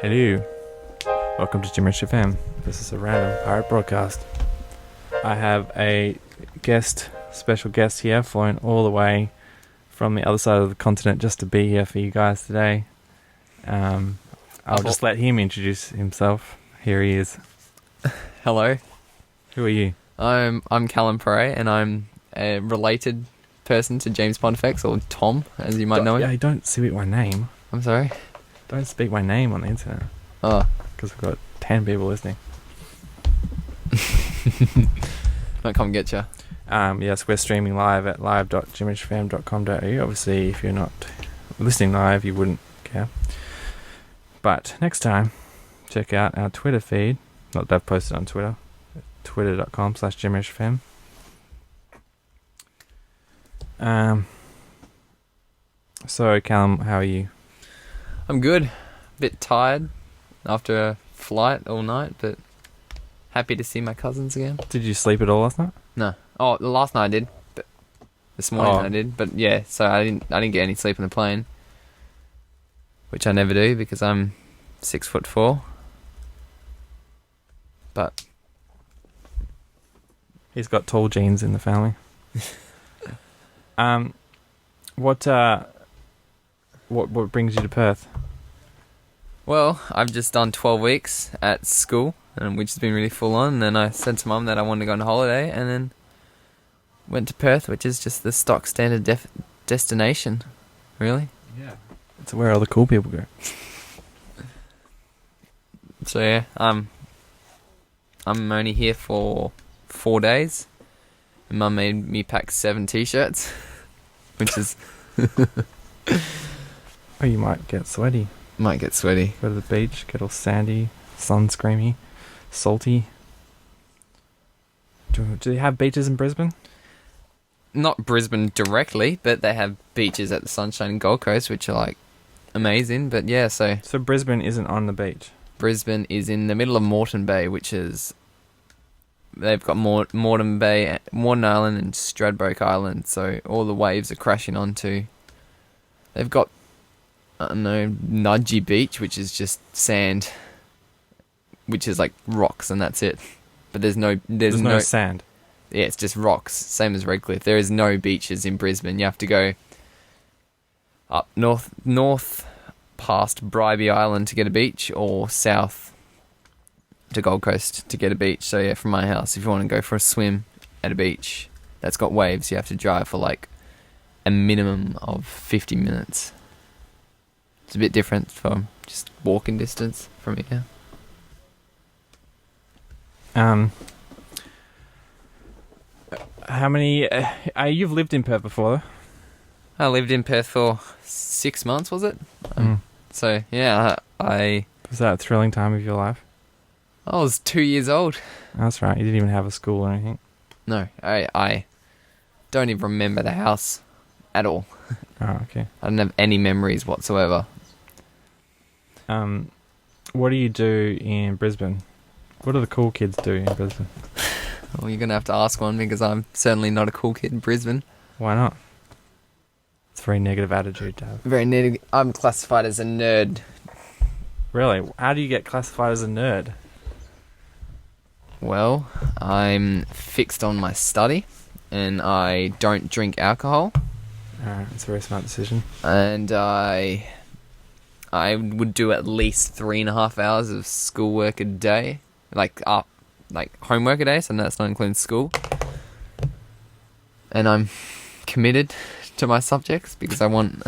Hello, welcome to Jimmerish FM. This is a random pirate broadcast. I have a special guest here, flying all the way from the other side of the continent just to be here for you guys today. I'll just let him introduce himself. Here he is. Hello. Who are you? I'm Calum, and I'm a related person to James Pontifex, or Tom, as you might know him. Yeah, don't speak my name. I'm sorry? Don't speak my name on the internet. Oh. Because I've got 10 people listening. Might come get you. Yes, we're streaming live at live.jimmerishfam.com.au. Obviously, if you're not listening live, you wouldn't care. But next time, check out our Twitter feed. Not that I've posted on Twitter. Twitter.com/jimmerishfam. So, Calum, how are you? I'm good. A bit tired after a flight all night, but happy to see my cousins again. Did you sleep at all last night? No. Oh, the last night I did. But this morning I did. But yeah, so I didn't get any sleep on the plane, which I never do because I'm 6'4". But he's got tall genes in the family. What brings you to Perth? Well, I've just done 12 weeks at school, which has been really full on. And then I said to Mum that I wanted to go on holiday, and then went to Perth, which is just the stock standard destination, really. Yeah, it's where all the cool people go. So yeah, I'm only here for 4 days. And Mum made me pack 7 t-shirts, which is... Oh, you might get sweaty. Might get sweaty. Go to the beach, get all sandy, sun screamy, salty. Do they have beaches in Brisbane? Not Brisbane directly, but they have beaches at the Sunshine and Gold Coast, which are like amazing. But yeah, so Brisbane isn't on the beach. Brisbane is in the middle of Moreton Bay, which is... They've got Moreton Bay, Moreton Island and Stradbroke Island, so all the waves are crashing onto... They've got, I don't know, Nudgee Beach, which is just sand, which is like rocks, and that's it. But there's no sand. Yeah, it's just rocks, same as Redcliffe. There is no beaches in Brisbane. You have to go up north past Bribie Island to get a beach, or south to Gold Coast to get a beach. So yeah, from my house, if you want to go for a swim at a beach that's got waves, you have to drive for like a minimum of 50 minutes. It's a bit different from just walking distance from here. How many... you've lived in Perth before, though? I lived in Perth for 6 months, was it? So, yeah, Was that a thrilling time of your life? I was 2 years old. That's right, you didn't even have a school or anything. No, I don't even remember the house at all. Oh, okay. I don't have any memories whatsoever. What do you do in Brisbane? What do the cool kids do in Brisbane? Well, you're going to have to ask one, because I'm certainly not a cool kid in Brisbane. Why not? It's a very negative attitude to have. Very negative. I'm classified as a nerd. Really? How do you get classified as a nerd? Well, I'm fixed on my study, and I don't drink alcohol. It's a very smart decision. And I would do at least 3.5 hours of schoolwork a day, like homework a day, so that's not including school. And I'm committed to my subjects because I want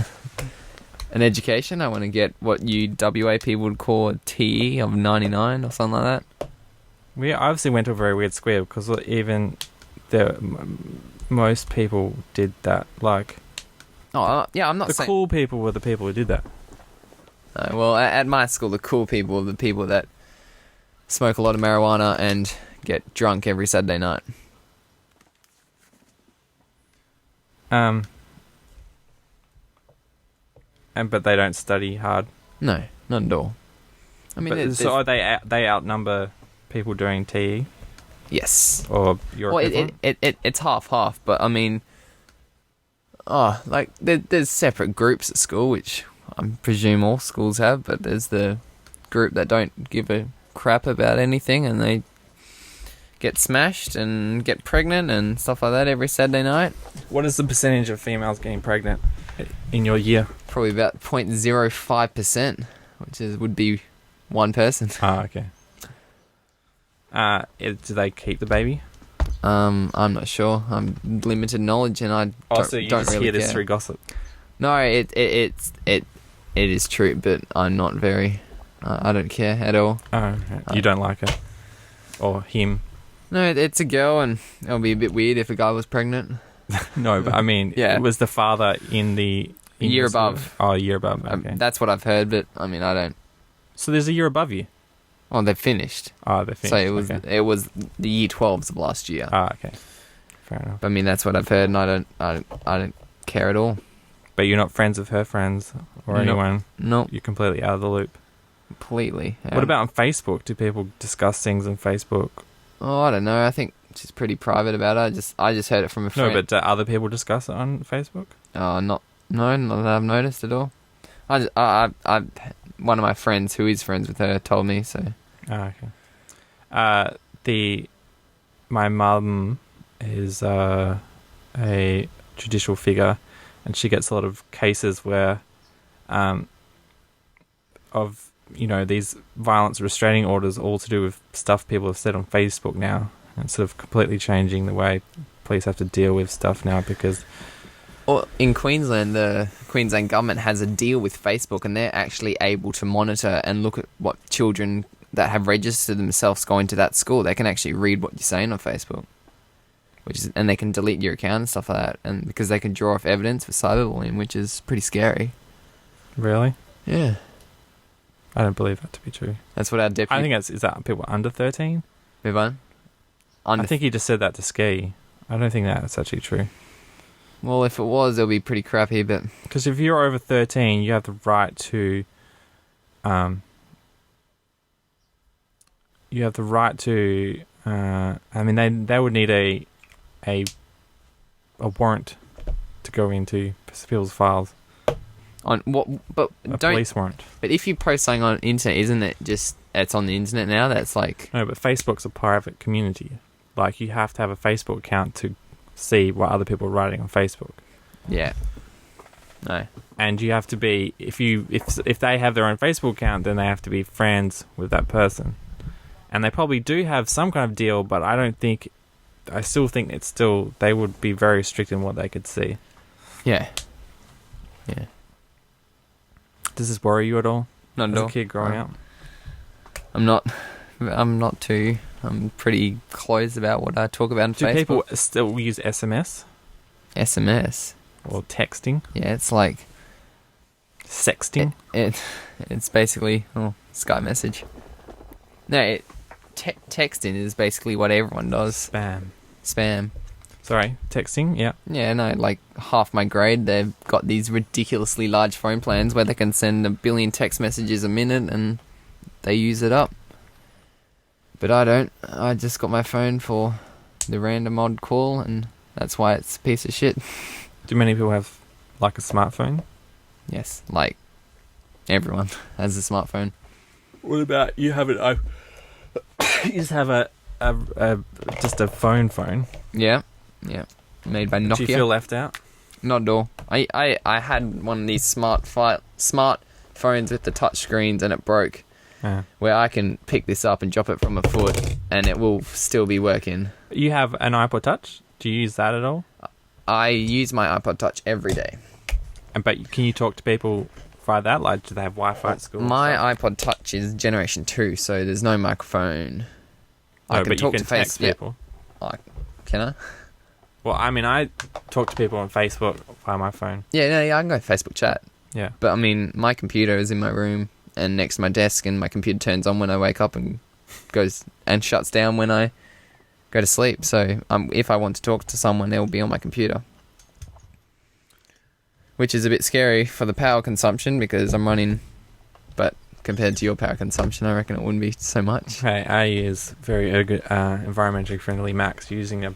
an education. I want to get what you WA people would call a TE of 99 or something like that. We obviously went to a very weird square because even most people did that. Like, yeah, I'm not saying... The cool people were the people who did that. Well, at my school, the cool people are the people that smoke a lot of marijuana and get drunk every Saturday night. But they don't study hard. No, not at all. I mean, so they outnumber people doing TE? Yes. Or your equivalent? It's half, but I mean, there's separate groups at school, which I presume all schools have, but there's the group that don't give a crap about anything, and they get smashed and get pregnant and stuff like that every Saturday night. What is the percentage of females getting pregnant in your year? Probably about 0.05%, which would be one person. Ah, okay. Do they keep the baby? I'm not sure. I'm limited knowledge, and I don't just really hear this care. through gossip? No, it is true, but I'm not very. I don't care at all. Oh, okay. You don't like her or him? No, it's a girl, and it'll be a bit weird if a guy was pregnant. No, but I mean, Yeah. Was the father in the Year above. Oh, a year above. Okay. That's what I've heard, but I mean, I don't. So there's a year above you. Oh, they've finished. Oh, they finished. So it was the year 12s of last year. Ah, okay. Fair enough. I mean, that's what I've heard, and I don't care at all. But you're not friends with her friends or Nope. anyone. Nope, You're completely out of the loop. completely. What about on Facebook? Do people discuss things on Facebook? Oh, I don't know. I think she's pretty private about it. I just heard it from a friend. No, but do other people discuss it on Facebook? Not that I've noticed at all. One of my friends who is friends with her told me so. Ah, okay. My mum is a judicial figure, and she gets a lot of cases where, of these violence restraining orders, all to do with stuff people have said on Facebook now, and sort of completely changing the way police have to deal with stuff now because. Well, in Queensland, the Queensland government has a deal with Facebook, and they're actually able to monitor and look at what children that have registered themselves going to that school. They can actually read what you're saying on Facebook, and they can delete your account and stuff like that, and because they can draw off evidence for cyberbullying, which is pretty scary. Really? Yeah, I don't believe that to be true. that's what our deputy. I think is that people under 13? Move on. I think he just said that to scare you. I don't think that's actually true. Well, if it was, it'll be pretty crappy, but Because if you're over 13, you have the right to, I mean, they would need a warrant to go into people's files. on what? But A don't. police warrant. But if you post something on the internet, isn't it just it's on the internet now? That's like No, but Facebook's a private community. Like, you have to have a Facebook account to see what other people are writing on Facebook. yeah. No. And you have to be, if they have their own Facebook account, then they have to be friends with that person. And they probably do have some kind of deal, but I still think they would be very strict in what they could see. Yeah. Yeah. Does this worry you at all? Not at As all. a kid growing up? I'm not too. I'm pretty closed about what I talk about on Do Facebook. people still use SMS SMS. or texting? Yeah, it's like Sexting? it's basically Sky message. No, texting is basically what everyone does. Spam. Sorry, texting? Yeah. Yeah, no, like half my grade, they've got these ridiculously large phone plans where they can send 1 billion text messages a minute, and they use it up. But I don't. I just got my phone for the random odd call, and that's why it's a piece of shit. Do many people have, like, a smartphone? Yes, like everyone has a smartphone. What about you have it? You just have a phone. Yeah, made by Nokia. Do you feel left out? Not at all. I had one of these smart phones with the touch screens, and it broke. Where I can pick this up and drop it from a foot, and it will still be working. You have an iPod Touch? Do you use that at all? I use my iPod Touch every day. But can you talk to people via that? Like, do they have Wi-Fi at school? My iPod Touch is Generation 2, so there's no microphone. No, but you can text people. Yeah. Can I? Well, I mean, I talk to people on Facebook via my phone. Yeah, I can go Facebook chat. Yeah. But, I mean, my computer is in my room and next to my desk, and my computer turns on when I wake up and goes and shuts down when I go to sleep. So if I want to talk to someone, it will be on my computer. Which is a bit scary for the power consumption because I'm running, but compared to your power consumption, I reckon it wouldn't be so much. Okay, I use very environmentally friendly Macs using a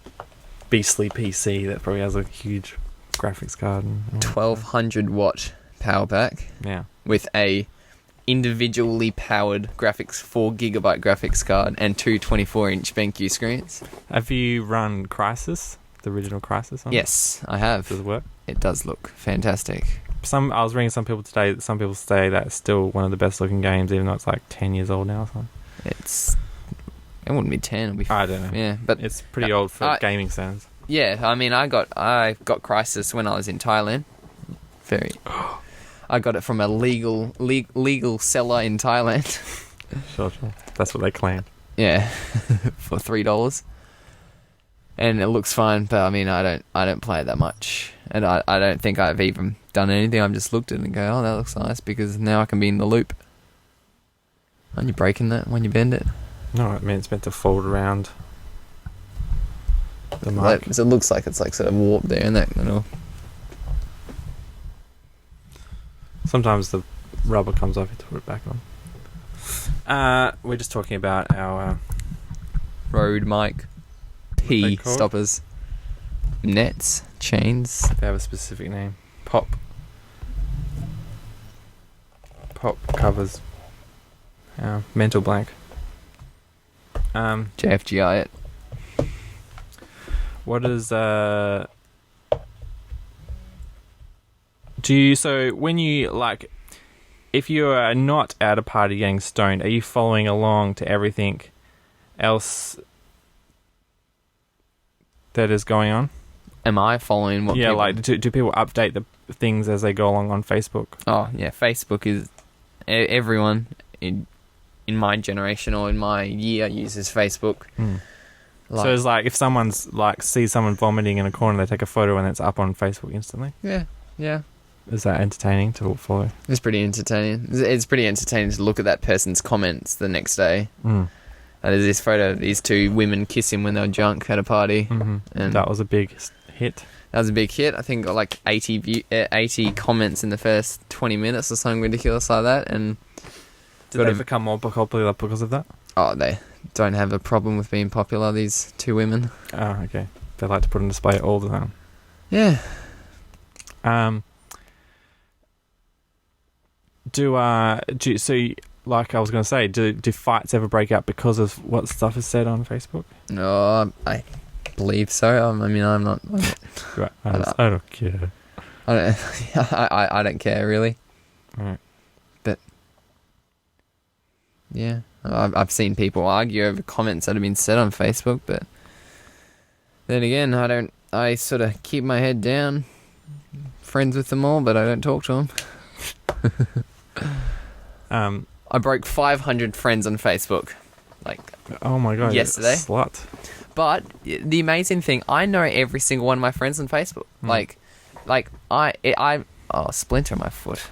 beastly PC that probably has a huge graphics card. And 1200 watt power pack. Yeah. With a individually powered 4GB graphics card, and two 24-inch BenQ screens. Have you run Crysis, the original Crysis on it? Yes, I have. Does it work? It does look fantastic. I was reading some people today. Some people say that it's still one of the best looking games, even though it's like 10 years old now or something. It wouldn't be 10. It'll be I don't know. Yeah, but it's pretty old for gaming standards. Yeah, I mean, I got Crysis when I was in Thailand. I got it from a legal seller in Thailand. Sure. That's what they claim. Yeah, for $3. And it looks fine, but I mean, I don't play it that much, and I don't think I've even done anything. I've just looked at it and go, oh, that looks nice, because now I can be in the loop. Aren't you breaking that when you bend it? No, I mean it's meant to fold around the mic. So it looks like it's like sort of warped there, and that little. Sometimes the rubber comes off, you have to put it back on. We're just talking about our Road mic. P stoppers. Nets. Chains. They have a specific name. Pop covers. Mental blank. JFGI it. What is when you like, if you are not at a party getting stoned, are you following along to everything else that is going on? Am I following what? Yeah, people... like do people update the things as they go along on Facebook? Oh yeah, Facebook is everyone in my generation or in my year uses Facebook. So it's like if someone's like sees someone vomiting in a corner, they take a photo and it's up on Facebook instantly. Yeah. Is that entertaining to follow? It's pretty entertaining. It's pretty entertaining to look at that person's comments the next day. There's this photo of these two women kissing when they were drunk at a party. And that was a big hit. That was a big hit. I think got like 80 comments in the first 20 minutes or something ridiculous like that. And did they become more popular because of that? Oh, they don't have a problem with being popular, these two women. Oh, okay. They like to put on display all the time. Yeah. Like I was going to say, do fights ever break out because of what stuff is said on Facebook? No, I believe so. I mean, I'm not. Right, I don't care. I don't care really. Right. But yeah, I've seen people argue over comments that have been said on Facebook, but then again, I don't. I sort of keep my head down, friends with them all, but I don't talk to them. I broke 500 friends on Facebook. Oh my god, yesterday. Slut. But the amazing thing, I know every single one of my friends on Facebook. Splinter in my foot.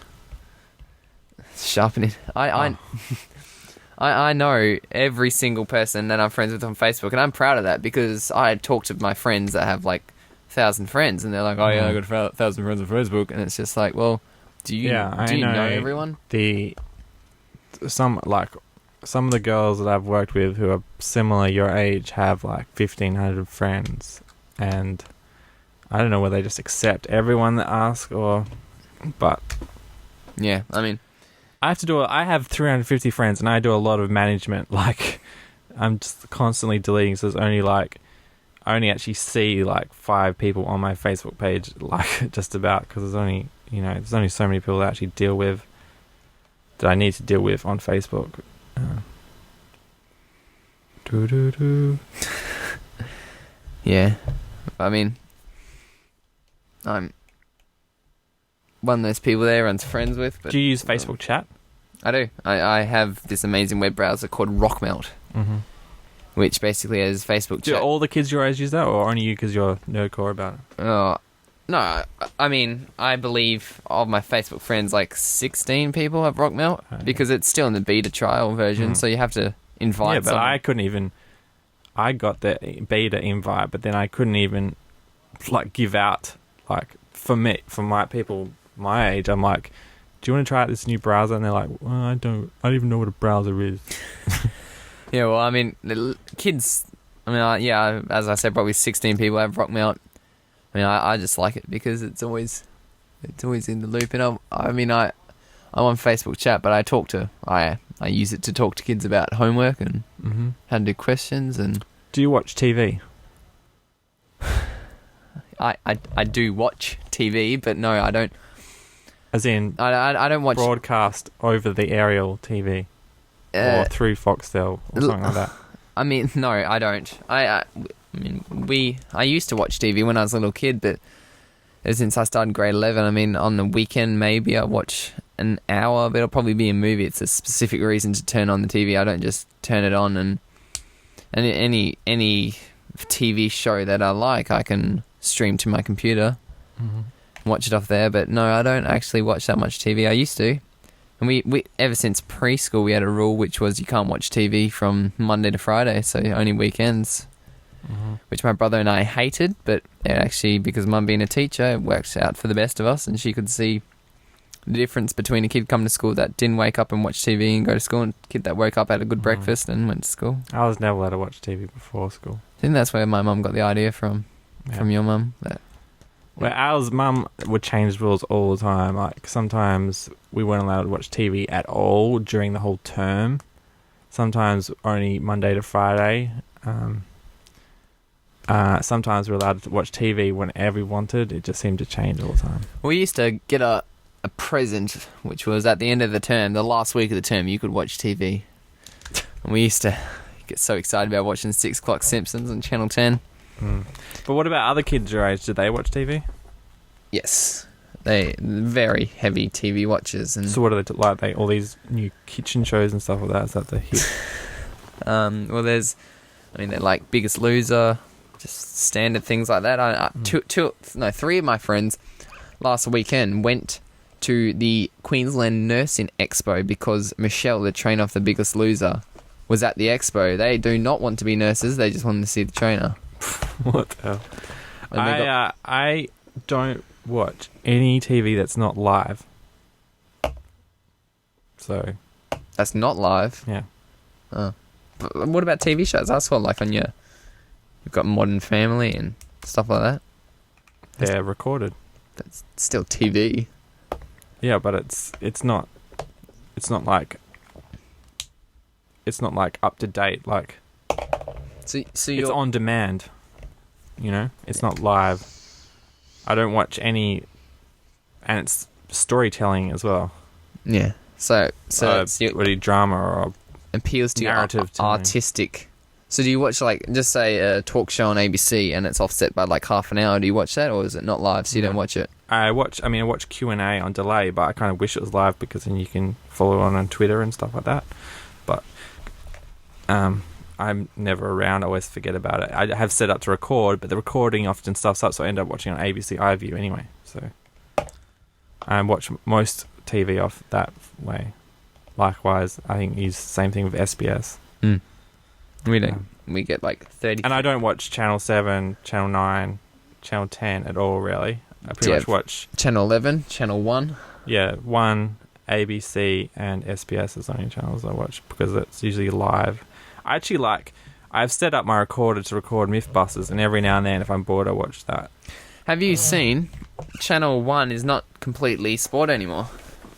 Sharpening. I know every single person that I'm friends with on Facebook, and I'm proud of that because I talk to my friends that have like 1,000 friends, and they're like, "Oh yeah, I got 1,000 friends on Facebook," and it's just like, well, do you know everyone? Some of the girls that I've worked with who are similar your age have like 1,500 friends, and I don't know whether they just accept everyone that asks but yeah, I mean, I have 350 friends and I do a lot of management. Like I'm just constantly deleting, so there's I only actually see like 5 people on my Facebook page, like just about, because there's only so many people that I actually deal with that I need to deal with on Facebook. Yeah, I mean, I'm one of those people there everyone's friends with. But do you use Facebook chat? I do. I have this amazing web browser called Rockmelt, which basically has Facebook chat. Do all the kids your age use that, or only you because you're nerdcore about it? Oh, no, I mean, I believe of my Facebook friends, like 16 people have Rockmelt, because it's still in the beta trial version, so you have to invite but someone. I couldn't even... I got the beta invite, but then I couldn't even, like, give out, like, for my people my age, I'm like, do you want to try out this new browser? And they're like, well, I don't even know what a browser is. Yeah, well, I mean, the kids... I mean, as I said, probably 16 people have Rockmelt. I mean, I just like it because it's always in the loop, and I I'm on Facebook chat, but I use it to talk to kids about homework and how to do questions. And do you watch TV? I do watch TV, but no, I don't. As in, I don't watch broadcast over the aerial TV or through Foxtel or something like that. I mean, no, I don't. I used to watch TV when I was a little kid, but ever since I started grade 11, I mean, on the weekend maybe I watch an hour, but it'll probably be a movie. It's a specific reason to turn on the TV. I don't just turn it on and any TV show that I like, I can stream to my computer, watch it off there. But no, I don't actually watch that much TV. I used to. And we ever since preschool, we had a rule which was you can't watch TV from Monday to Friday, so only weekends, which my brother and I hated, but it actually, because Mum being a teacher, it worked out for the best of us, and she could see the difference between a kid coming to school that didn't wake up and watch TV and go to school, and a kid that woke up, had a good breakfast and went to school. I was never allowed to watch TV before school. I think that's where my mum got the idea from your mum. Well, ours mum would change rules all the time. Like, sometimes we weren't allowed to watch TV at all during the whole term. Sometimes only Monday to Friday. Sometimes we were allowed to watch TV whenever we wanted. It just seemed to change all the time. We used to get a present, which was at the end of the term, the last week of the term, you could watch TV. And we used to get so excited about watching 6 o'clock Simpsons on Channel 10. But what about other kids your age? Did they watch TV? Yes. They very heavy TV watchers. And so what are they like? They all these new kitchen shows and stuff like that? Is that the hit? Well, they're like Biggest Loser, just standard things like that. Three of my friends last weekend went to the Queensland Nursing Expo because Michelle, the trainer of The Biggest Loser, was at the expo. They do not want to be nurses. They just wanted to see the trainer. What the hell? I don't watch any TV that's not live. So that's not live? Yeah. But what about TV shows? I saw like on you've got Modern Family and stuff like that. They're recorded. That's still TV. Yeah, but it's not like up to date, like so it's on demand, you know? It's not live. I don't watch any, and it's storytelling as well. Yeah. So really drama or appeals to narrative your artistic. So do you watch, like, just say a talk show on ABC and it's offset by like half an hour? Do you watch that, or is it not live so you don't watch it? I watch Q&A on delay, but I kind of wish it was live because then you can follow on Twitter and stuff like that. But I'm never around. I always forget about it. I have set up to record, but the recording often stuffs up, so I end up watching on ABC iView anyway. So I watch most TV off that way. Likewise, I think use the same thing with SBS. We don't. We get like 30. And I don't watch Channel 7, Channel 9, Channel 10 at all, really. I pretty much watch Channel 11, Channel 1. Yeah, 1, ABC, and SBS is the only channels I watch because it's usually live. I've set up my recorder to record Mythbusters, and every now and then, if I'm bored, I watch that. Have you seen Channel 1 is not completely sport anymore?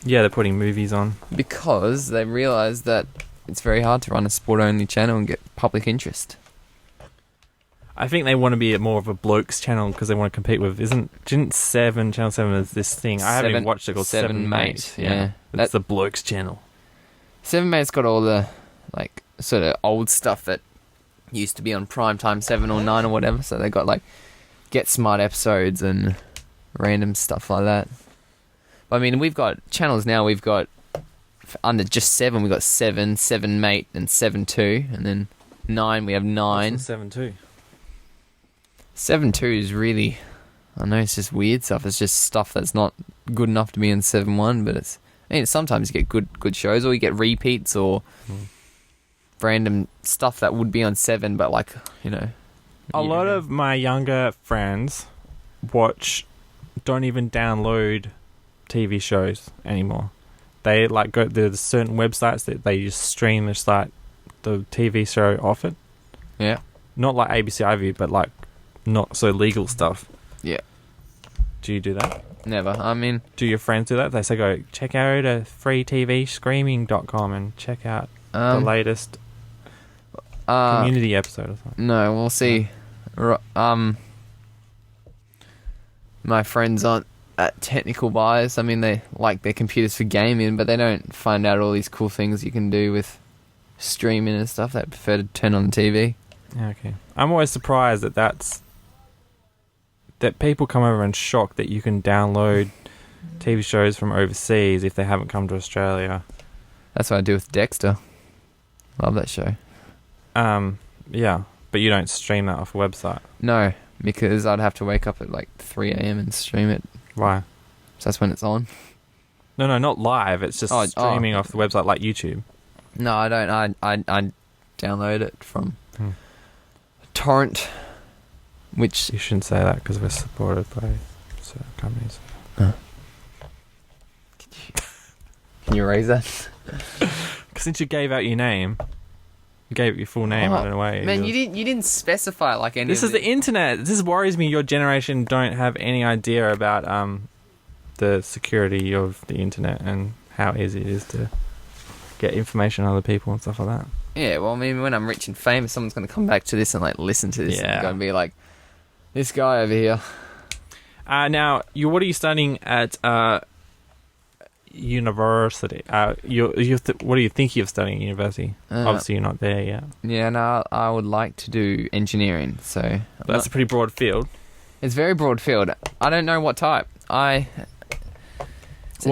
Yeah, they're putting movies on. Because they realised that it's very hard to run a sport-only channel and get public interest. I think they want to be more of a blokes channel because they want to compete with... Channel 7 is this thing? I haven't even watched it called Seven Mate. Yeah. That's the blokes channel. 7 Mate's got all the, like, sort of old stuff that used to be on Primetime 7 or 9 or whatever. So they got, like, Get Smart episodes and random stuff like that. But, I mean, we've got channels now. We've got, under just 7, we've got 7, 7 Mate, and 7-2. And then 9, we have 9. 7-2? 7-2 is really... I know it's just weird stuff. It's just stuff that's not good enough to be in 7-1, but it's... I mean, sometimes you get good shows, or you get repeats, or random stuff that would be on 7, but like, you know... A lot of my younger friends don't even download TV shows anymore. They like go to certain websites that they just stream the TV show off it. Yeah. Not like ABC iView, but like not so legal stuff. Yeah. Do you do that? Never. I mean, Do your friends do that? They say go check out freetvscreaming.com and check out the latest community episode or something. no, we'll see. My friends aren't at technical buyers. I mean, they like their computers for gaming, but they don't find out all these cool things you can do with streaming and stuff. They prefer to turn on the TV. Yeah, okay. I'm always surprised that people come over and shocked that you can download TV shows from overseas if they haven't come to Australia. That's what I do with Dexter. Love that show. Yeah, but you don't stream that off a website. No, because I'd have to wake up at like 3 a.m. and stream it. Why? So that's when it's on. No, not live. It's just streaming off the website like YouTube. No, I don't. I download it from torrent, which You shouldn't say that because we're supported by certain companies. Can you raise that? Since you gave out your name, you gave it your full name. I don't know why. Man, you didn't specify like any. This is the internet. This worries me. Your generation don't have any idea about the security of the internet and how easy it is to get information on other people and stuff like that. Yeah, well, I mean, when I'm rich and famous, someone's going to come back to this and like listen to this and going to be like, this guy over here. Now, what are you studying at university? What are you thinking of studying at university? Obviously, you're not there yet. Yeah, no, I would like to do engineering. So that's a pretty broad field. It's very broad field. I don't know what type. What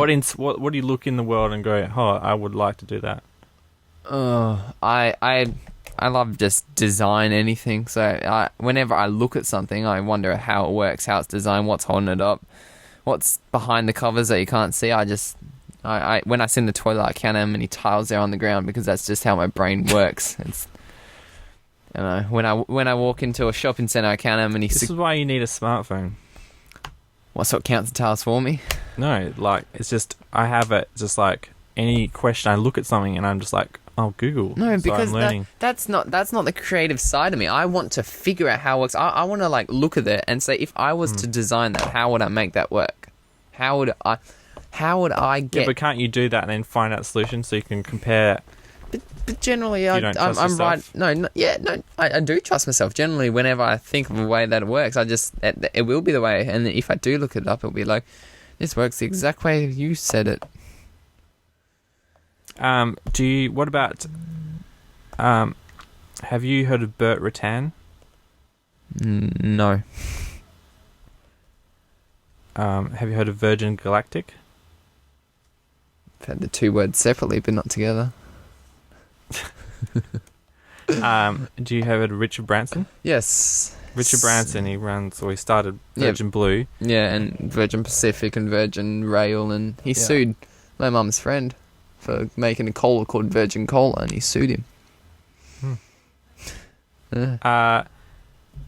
do you look in the world and go, oh, I would like to do that? I love just design anything. So whenever I look at something, I wonder how it works, how it's designed, what's holding it up, what's behind the covers that you can't see. I when I sit in the toilet, I count how many tiles there are on the ground because that's just how my brain works. It's, you know, when I walk into a shopping centre, I count how many. This is why you need a smartphone. What counts the tiles for me? No, like it's just I have it. Just like any question, I look at something and I'm just like, oh, Google. No, so because I'm learning. that's not the creative side of me. I want to figure out how it works. I want to like look at it and say, if I was to design that, how would I make that work? How would I get? Yeah, but can't you do that and then find out the solution so you can compare? But generally, I'm right. No, I do trust myself. Generally, whenever I think of a way that it works, it will be the way. And if I do look it up, it'll be like, this works the exact way you said it. What about, have you heard of Burt Rutan? No. Have you heard of Virgin Galactic? I've had the two words separately, but not together. Do you have heard of Richard Branson? Yes. Richard Branson, he started Virgin Blue. Yeah, and Virgin Pacific and Virgin Rail, and he sued my mum's friend for making a cola called Virgin Cola, and he sued him.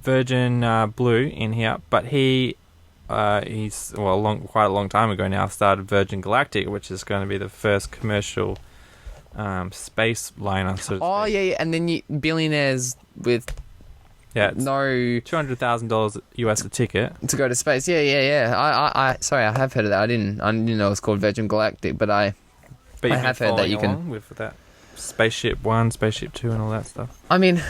Virgin Blue in here, but he's quite a long time ago now started Virgin Galactic, which is going to be the first commercial space liner. Yeah, and then billionaires with no $200,000 US a ticket to go to space. Yeah. I sorry, I have heard of that. I didn't know it was called Virgin Galactic, but I have heard that you can with that Spaceship 1, Spaceship 2, and all that stuff. I mean,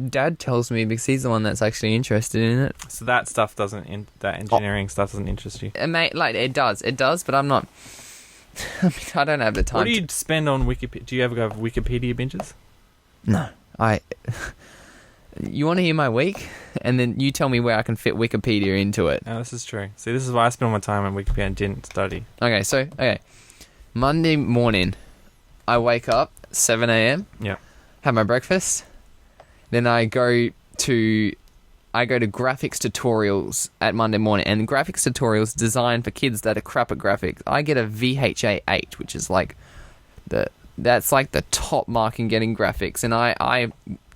Dad tells me because he's the one that's actually interested in it. So that stuff that engineering stuff doesn't interest you? It does, but I'm not. I mean, I don't have the time. What do you spend on Wikipedia? Do you ever go have Wikipedia binges? No, You want to hear my week, and then you tell me where I can fit Wikipedia into it. No, this is true. See, this is why I spend all my time on Wikipedia and didn't study. Okay. Monday morning, I wake up 7 a.m. Yeah. Have my breakfast. Then I go to graphics tutorials at Monday morning, and graphics tutorials designed for kids that are crap at graphics. I get a VHA 8, which is like that's like the top mark in getting graphics, and I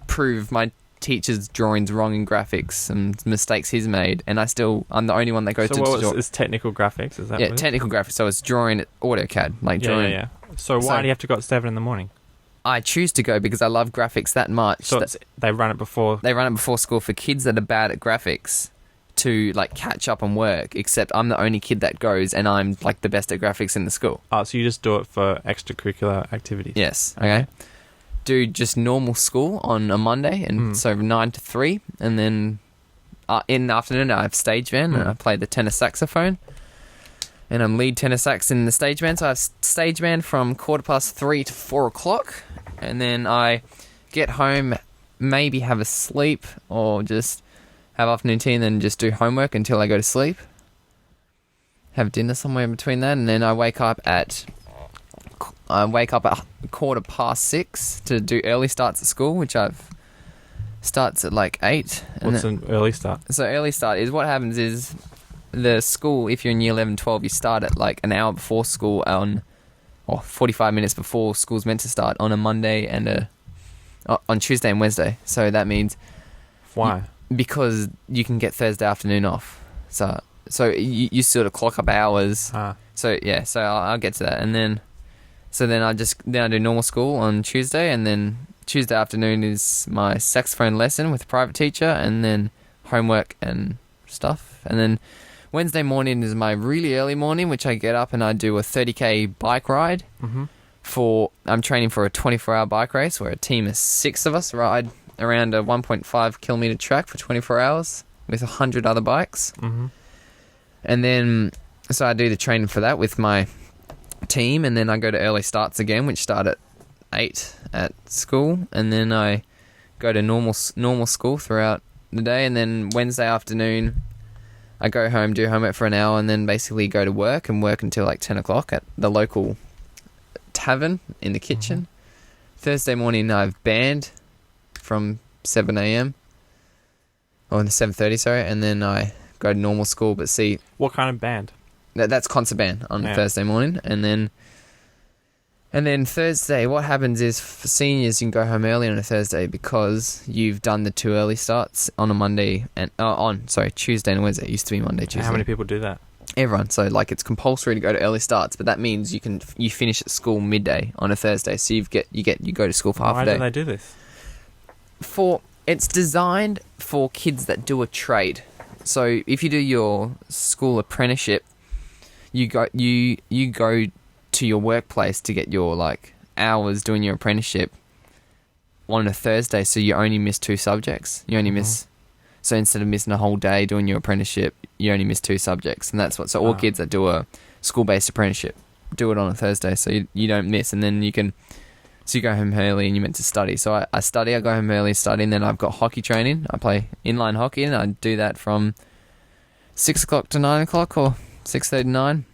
prove my teacher's drawings wrong in graphics and mistakes he's made, and I'm the only one that goes to what is technical graphics? Is that what technical graphics? So it's drawing AutoCAD, like drawing. Yeah. So why do you have to go at 7 in the morning? I choose to go because I love graphics that much. So they run it before. They run it before school for kids that are bad at graphics to like catch up on work, except I'm the only kid that goes, and I'm like the best at graphics in the school. Oh, so you just do it for extracurricular activities? Yes. Okay. Do just normal school on a Monday, and so 9 to 3, and then in the afternoon I have stage band, and I play the tenor saxophone, and I'm lead tenor sax in the stage band. So I have stage band from 3:15 to 4 o'clock, and then I get home, maybe have a sleep, or just have afternoon tea, and then just do homework until I go to sleep. Have dinner somewhere in between that, and then I wake up at 6:15 to do early starts at school, which starts at like 8. What's an early start? So early start is what happens is the school, if you're in year 11, 12, you start at like an hour before school or 45 minutes before school's meant to start on a Monday and on Tuesday and Wednesday. So that means... Why? Because you can get Thursday afternoon off. So you sort of clock up hours. So yeah, so I'll get to that. And then I do normal school on Tuesday, and then Tuesday afternoon is my saxophone lesson with a private teacher, and then homework and stuff. And then Wednesday morning is my really early morning, which I get up and I do a 30k bike ride. I'm training for a 24-hour bike race where a team of 6 of us ride around a 1.5 kilometer track for 24 hours with 100 other bikes. And then, so I do the training for that with my team, and then I go to early starts again, which start at 8 at school, and then I go to normal school throughout the day, and then Wednesday afternoon I go home, do homework for an hour, and then basically go to work until like 10 o'clock at the local tavern in the kitchen. Thursday morning I have band from 7 a.m. or 7:30, sorry, and then I go to normal school. But see, what kind of band? That's concert band on Thursday morning, and then Thursday, what happens is for seniors you can go home early on a Thursday because you've done the 2 early starts on a Monday and Tuesday and Wednesday. It used to be Monday, Tuesday. How many people do that? Everyone. So like it's compulsory to go to early starts, but that means you finish at school midday on a Thursday. So you go to school for half a day. Why do they do this? It's designed for kids that do a trade. So if you do your school apprenticeship, you go to your workplace to get your like hours doing your apprenticeship on a Thursday, so you only miss 2 subjects. You only miss, so instead of missing a whole day doing your apprenticeship, you only miss 2 subjects, and that's all kids that do a school-based apprenticeship do it on a Thursday, so you don't miss, and then you go home early and you're meant to study. So I study, I go home early, study, and then I've got hockey training. I play inline hockey, and I do that from 6 o'clock to 9 o'clock or 6:30 to 9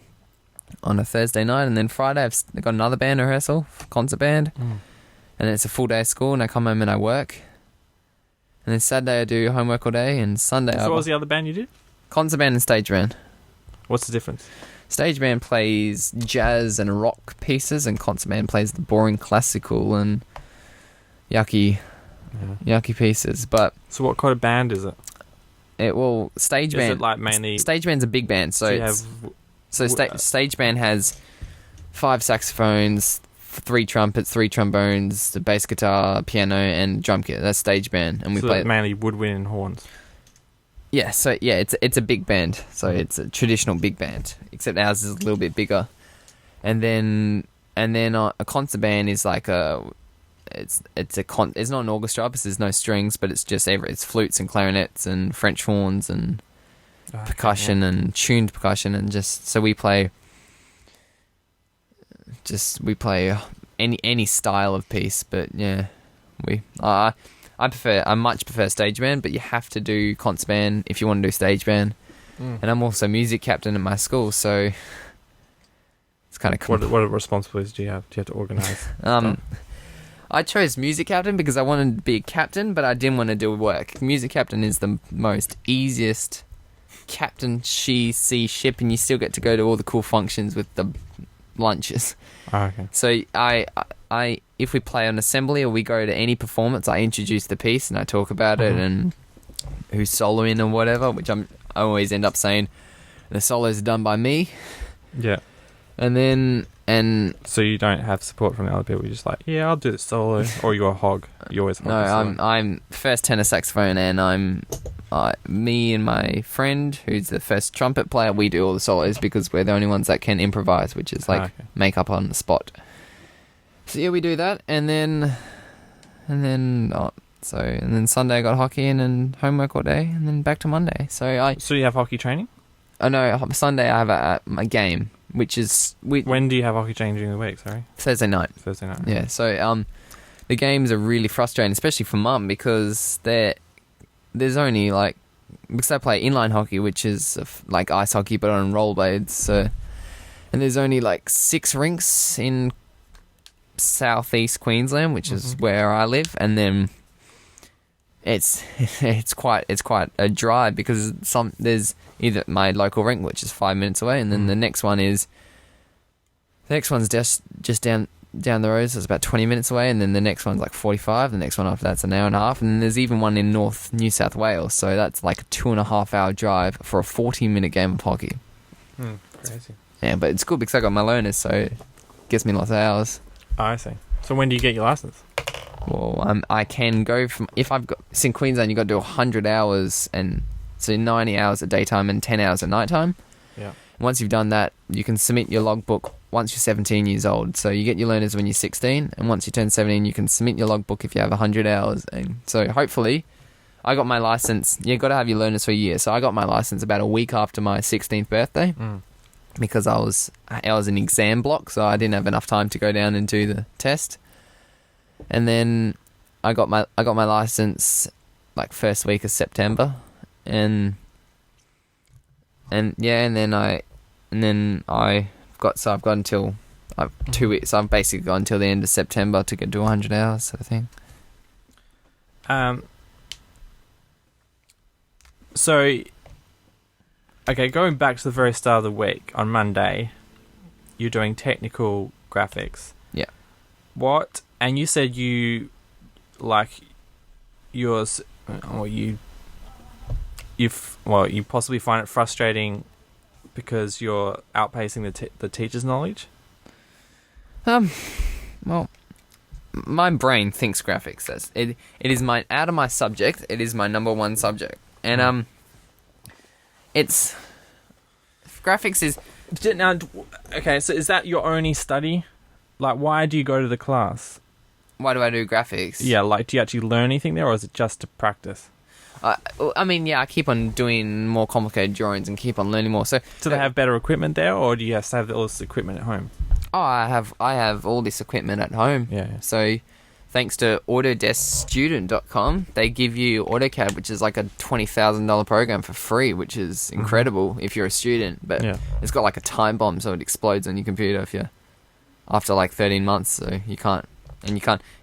on a Thursday night. And then Friday I've got another band rehearsal, concert band, and it's a full day of school, and I come home and I work. And then Saturday I do homework all day, and Sunday So what was the other band you did? Concert band and stage band. What's the difference? Stage band plays jazz and rock pieces, and concert band plays the boring classical and yucky pieces. But so what kind of band is it? Stage band. Is it like mainly? Stage band's a big band, stage band has 5 saxophones, 3 trumpets, 3 trombones, the bass guitar, piano, and drum kit. That's stage band, and we play mainly woodwind and horns. Yeah, so it's a big band. So it's a traditional big band, except ours is a little bit bigger. And then a concert band is like it's not an orchestra because there's no strings, but it's just it's flutes and clarinets and French horns and percussion and tuned percussion, and just so we play any style of piece. But yeah, I much prefer stage band, but you have to do concert band if you want to do stage band. And I'm also music captain at my school, so it's kind of What responsibilities do you have? Do you have to organise? I chose music captain because I wanted to be a captain, but I didn't want to do work. Music captain is the most easiest captaincy ship, and you still get to go to all the cool functions with the lunches. Oh, okay. So I if we play an assembly or we go to any performance, I introduce the piece and I talk about it and who's soloing or whatever, which I always end up saying the solos are done by me. Yeah. And so you don't have support from the other people. You're just like, yeah, I'll do the solo, or you're a hog. You always hog. No, I'm first tenor saxophone, and I'm me and my friend, who's the first trumpet player, we do all the solos because we're the only ones that can improvise, which is like make up on the spot. So yeah, we do that, and then Sunday I got hockey and homework all day, and then back to Monday. So you have hockey training? I know Sunday I have a game, which is when do you have hockey training during the week? Sorry, Thursday night. Thursday night. Yeah. So the games are really frustrating, especially for Mum, because there's only like, because I play inline hockey, which is like ice hockey but on rollerblades. So, and there's only like 6 rinks in southeast Queensland, which is where I live, and then it's quite a drive because there's either my local rink, which is 5 minutes away, and then the next one's just down the road, so it's about 20 minutes away, and then the next one's like 45. The next one after that's an hour and a half, and then there's even one in North New South Wales, so that's like a 2.5 hour drive for a 40-minute game of hockey. Crazy. Yeah, but it's good because I got my learners, so it gives me lots of hours. Oh, I see. So when do you get your license? Well, I can go from, if I've got, it's in Queensland, you've got to do 100 hours, and so 90 hours at daytime and 10 hours at nighttime. Yeah. Once you've done that, you can submit your logbook once you're 17 years old. So you get your learners when you're 16, and once you turn 17, you can submit your logbook if you have 100 hours. And so hopefully, I got my license. You've got to have your learners for a year. So I got my license about a week after my 16th birthday because I was in exam block, so I didn't have enough time to go down and do the test. And then I got my license like first week of September, and then I've got until 2 weeks. So I've basically got until the end of September to get to 100 hours, sort of thing. So, okay, going back to the very start of the week on Monday, you're doing technical graphics. Yeah. What? And you said you like yours, or you possibly find it frustrating because you're outpacing the teacher's knowledge. Well, my brain thinks graphics. It is out of my subject. It is my number one subject, and it's graphics is now. Okay, so is that your only study? Like, why do you go to the class? Why do I do graphics? Yeah, like, do you actually learn anything there, or is it just to practice? I mean, yeah, I keep on doing more complicated drawings and keep on learning more. So, do they have better equipment there, or do you have to have all this equipment at home? Oh, I have all this equipment at home. Yeah. So, thanks to AutodeskStudent.com, they give you AutoCAD, which is like a $20,000 program for free, which is incredible if you're a student. But it's got like a time bomb, so it explodes on your computer after like 13 months. So you can't.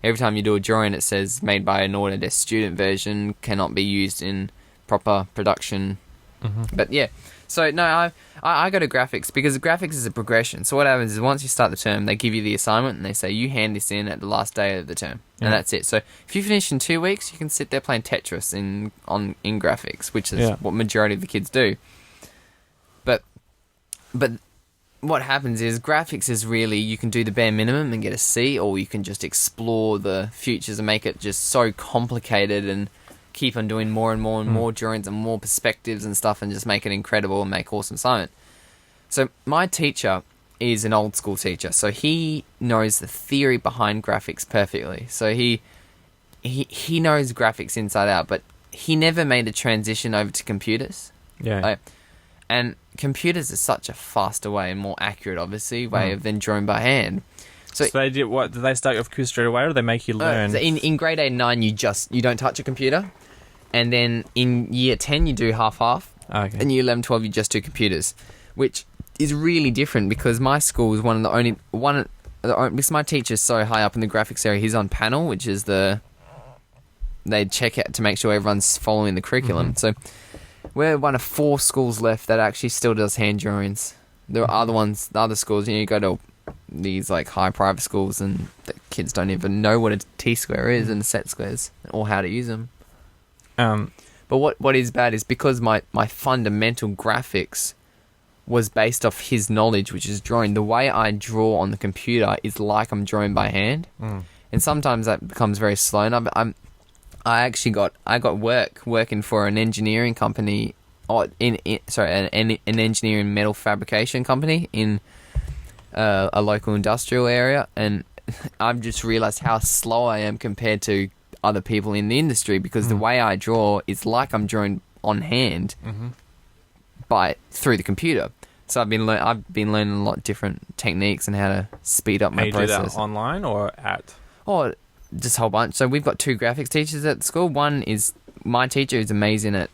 Every time you do a drawing, it says made by an Autodesk student version, cannot be used in proper production. But yeah, so no, I go to graphics because graphics is a progression. So what happens is once you start the term, they give you the assignment and they say you hand this in at the last day of the term, and that's it. So if you finish in 2 weeks, you can sit there playing Tetris in graphics, which is what majority of the kids do. But what happens is graphics is really, you can do the bare minimum and get a C, or you can just explore the futures and make it just so complicated and keep on doing more and more and more drawings and more perspectives and stuff and just make it incredible and make awesome assignment. So my teacher is an old school teacher, so he knows the theory behind graphics perfectly. So he knows graphics inside out, but he never made a transition over to computers. Yeah. And computers is such a faster way and more accurate, obviously, way of than drawing by hand. So they did what? Did they start you off computer straight away, or did they make you learn? So in grade 8 and 9, you don't touch a computer, and then in year 10 you do half. Okay. And year 11, 12 you just do computers, which is really different because my school is because my teacher's so high up in the graphics area. He's on panel, which is they check out to make sure everyone's following the curriculum. So we're one of 4 schools left that actually still does hand drawings. There are the other schools, you go to these like high private schools and the kids don't even know what a T-square is and set squares or how to use them. But what is bad is because my fundamental graphics was based off his knowledge, which is drawing. The way I draw on the computer is like I'm drawing by hand. And sometimes that becomes very slow. And I got work working for an engineering company, an engineering metal fabrication company in a local industrial area, and I've just realised how slow I am compared to other people in the industry, because the way I draw is like I'm drawing on hand through the computer. So I've been learning a lot of different techniques and how to speed up my process. Do that online or at? Oh, just a whole bunch. So we've got 2 graphics teachers at school. One is my teacher, who's amazing at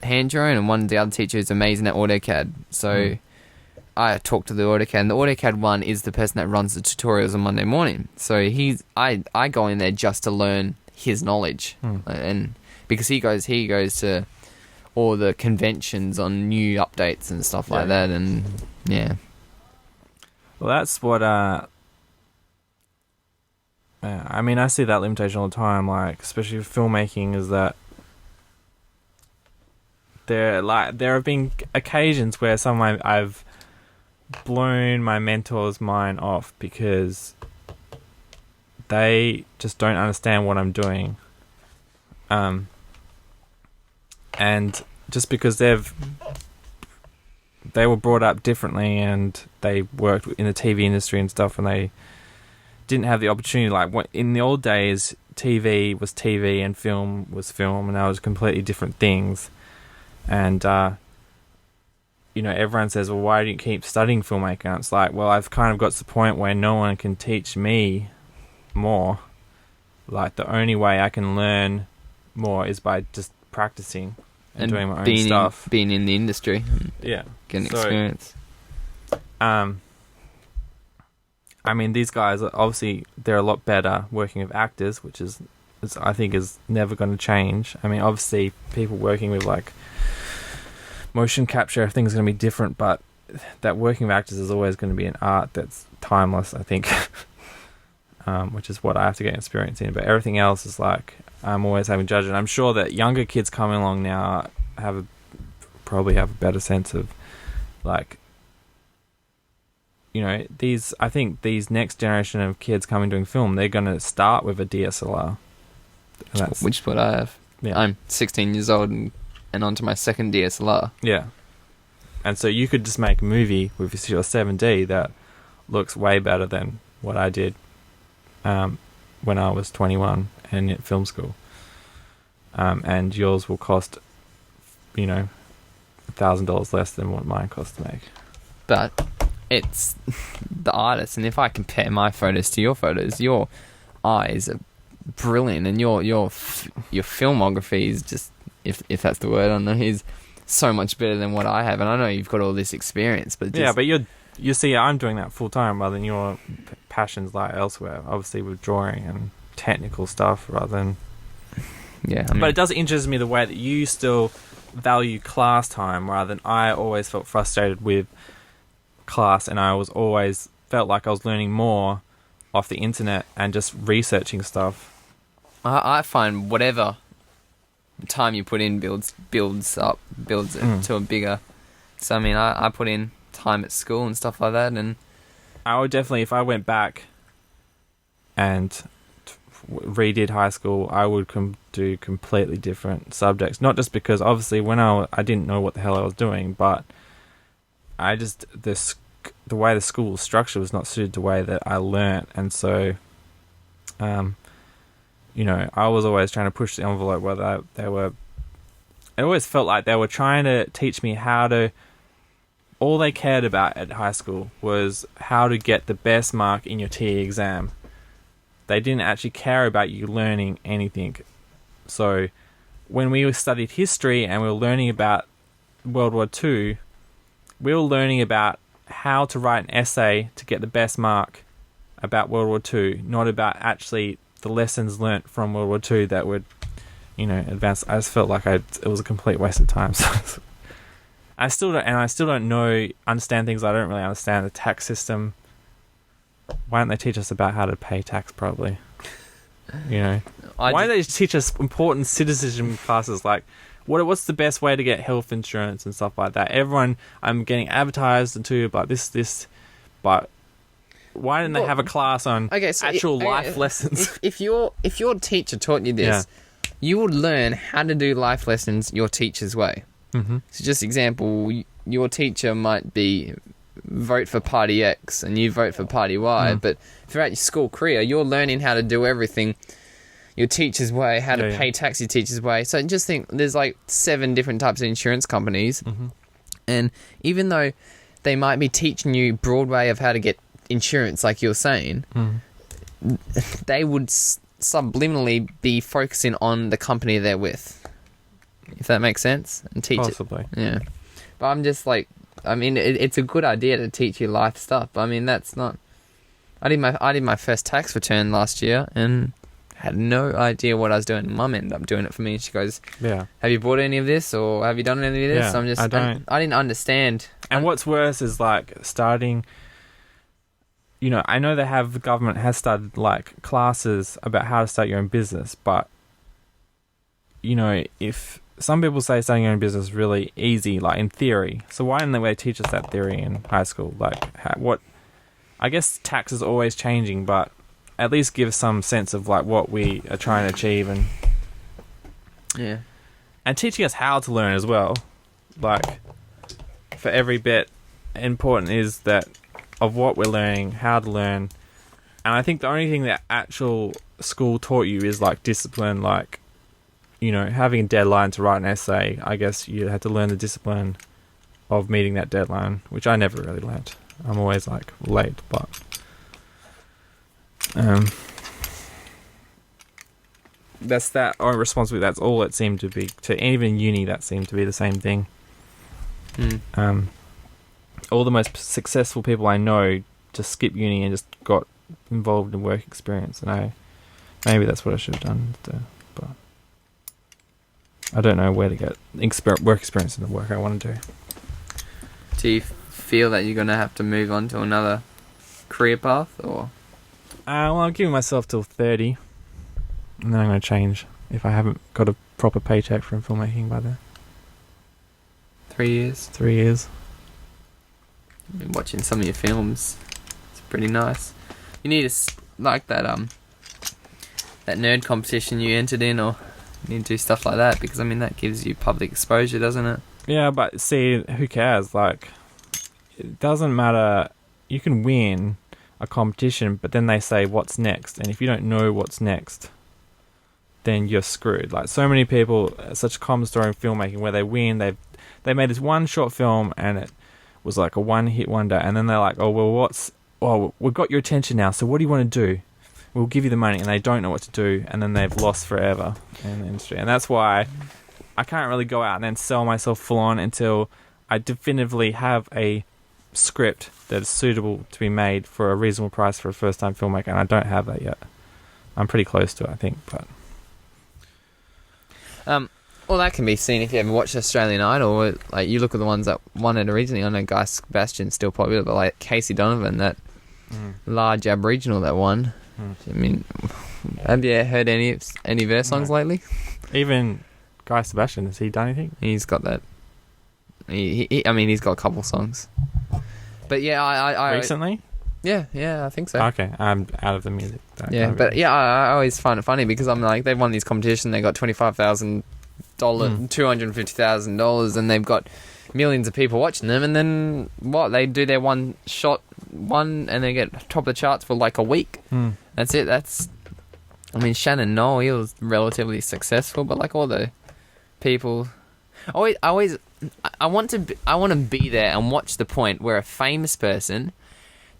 hand drawing, and the other teacher is amazing at AutoCAD. So I talk to the AutoCAD, and the AutoCAD one is the person that runs the tutorials on Monday morning. So I go in there just to learn his knowledge, and because he goes to all the conventions on new updates and stuff like that, and yeah. Well, that's what I mean, I see that limitation all the time, like, especially with filmmaking, is that there have been occasions where I've blown my mentor's mind off because they just don't understand what I'm doing. And just because they were brought up differently and they worked in the TV industry and stuff, and they didn't have the opportunity, like in the old days, TV was TV and film was film, and that was completely different things. And everyone says, well, why do you keep studying filmmaking? And it's like, well, I've kind of got to the point where no one can teach me more. Like, the only way I can learn more is by just practicing and doing my own stuff. Being in the industry. Yeah. Getting experience. I mean, these guys, obviously, they're a lot better working with actors, which I think is never going to change. I mean, obviously, people working with, like, motion capture, everything's going to be different, but that working with actors is always going to be an art that's timeless, I think, which is what I have to get experience in. But everything else is like, I'm always having judgment. I'm sure that younger kids coming along now probably have a better sense of, like, I think these next generation of kids coming doing film, they're going to start with a DSLR. Which is what I have. Yeah. I'm 16 years old and onto my second DSLR. Yeah. And so you could just make a movie with your 7D that looks way better than what I did when I was 21 and at film school. And yours will cost, $1,000 less than what mine cost to make. But it's the artist, and if I compare my photos to your photos, your eyes are brilliant, and your filmography is just, if that's the word, I don't know, is so much better than what I have. And I know you've got all this experience, but but you see, I'm doing that full time rather than your passions lie elsewhere. Obviously, with drawing and technical stuff rather than. Yeah, but it does interest me the way that you still value class time rather than I always felt frustrated with class, and I was always felt like I was learning more off the internet and just researching stuff. I find whatever time you put in builds it to a bigger. So I mean, I put in time at school and stuff like that, and I would definitely, if I went back and redid high school, I would do completely different subjects. Not just because obviously when I didn't know what the hell I was doing, but I just the way the school was structured was not suited to the way that I learnt, and so I was always trying to push the envelope where it always felt like they were trying to teach me all they cared about at high school was how to get the best mark in your TE exam. They didn't actually care about you learning anything. So when we studied history and we were learning about World War II, we were learning about how to write an essay to get the best mark about World War II, not about actually the lessons learnt from World War II that would, advance. I just felt like it was a complete waste of time. So I still don't understand things I don't really understand. The tax system. Why don't they teach us about how to pay tax properly? Why don't they teach us important citizenship classes like what's the best way to get health insurance and stuff like that? I'm getting advertised to about this, but why didn't they have a class on actual life lessons? If your teacher taught you this, you would learn how to do life lessons your teacher's way. Mm-hmm. So just example, your teacher might be vote for party X and you vote for party Y, but throughout your school career, you're learning how to do everything your teacher's way, how to pay tax your teacher's way. So just think, there's like 7 different types of insurance companies, and even though they might be teaching you broad way of how to get insurance, like you're saying, they would subliminally be focusing on the company they're with, if that makes sense, and teach Possibly. it. Yeah, but I'm just like, I mean, it's a good idea to teach you life stuff. But I mean, that's not. I did my first tax return last year and had no idea what I was doing. Mum ended up doing it for me. She goes, "Yeah, have you bought any of this, or have you done any of this?" Yeah, I'm just, I didn't understand. And what's worse is like starting. You know, I know the government has started like classes about how to start your own business, but you know, if some people say starting your own business is really easy, like in theory. So why didn't they teach us that theory in high school? Like, what? I guess tax is always changing, but at least give some sense of like what we are trying to achieve, and teaching us how to learn as well. Like, for every bit important is that of what we're learning, how to learn, and I think the only thing that actual school taught you is like discipline, like, you know, having a deadline to write an essay. I guess you had to learn the discipline of meeting that deadline, which I never really learnt. I'm always like late, but that's that or responsibility. That's all it seemed to be. To even uni, that seemed to be the same thing. All the most successful people I know just skipped uni and just got involved in work experience, and maybe that's what I should have done. But I don't know where to get work experience in the work I want to do. Do you feel that you're going to have to move on to another career path, or? Well, I'm giving myself till 30, and then I'm going to change if I haven't got a proper paycheck from filmmaking by then. 3 years? 3 years. I've been watching some of your films. It's pretty nice. You need to, like that nerd competition you entered in, or you need to do stuff like that, because I mean that gives you public exposure, doesn't it? Yeah, but see, who cares? Like, it doesn't matter. You can win a competition, but then they say what's next, and if you don't know what's next, then you're screwed. Like, so many people, such a common story in filmmaking where they win. They made this one short film and it was like a one-hit wonder, and then they're like, oh well, we've got your attention now, so what do you want to do? We'll give you the money, and they don't know what to do, and then they've lost forever in the industry. And that's why I can't really go out and then sell myself full on until I definitively have a script that is suitable to be made for a reasonable price for a first-time filmmaker, and I don't have that yet. I'm pretty close to it, I think, but... Well, that can be seen if you ever watched Australian Idol. Like, you look at the ones that won it originally. I know Guy Sebastian's still popular, but like Casey Donovan, that large Aboriginal that won. I mean, have you heard any of their songs lately? Even Guy Sebastian, has he done anything? He's got that. I mean, he's got a couple songs. But yeah, I recently. Yeah, I think so. Okay, I'm out of the music. I always find it funny because I'm like, they've won these competitions. They got $25,000, $250,000, and they've got millions of people watching them. And then what? They do their one, and they get top of the charts for like a week. That's it. I mean, Shannon Noel, he was relatively successful, but like all the people, I want to be there and watch the point where a famous person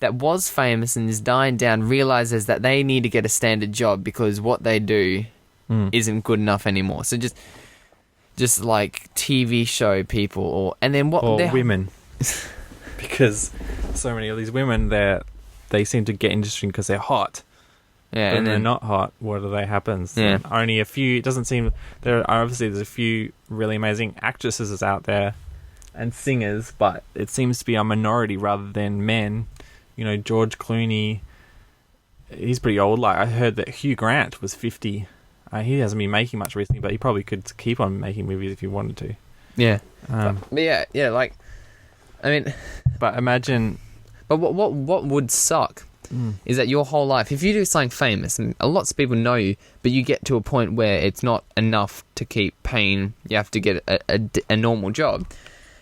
that was famous and is dying down realizes that they need to get a standard job because what they do isn't good enough anymore. So just like TV show people, and then what? Or women, because so many of these women, they seem to get industry because they're hot. Yeah, but and they're then not hot. What do they happens? Yeah. Only a few. It doesn't seem there's a few really amazing actresses out there and singers, but it seems to be a minority rather than men. You know, George Clooney, he's pretty old. Like, I heard that Hugh Grant was 50. He hasn't been making much recently, but he probably could keep on making movies if he wanted to. Yeah. But yeah, like, I mean, but imagine. But what would suck is that your whole life, if you do something famous, and lots of people know you, but you get to a point where it's not enough to keep paying, you have to get a normal job.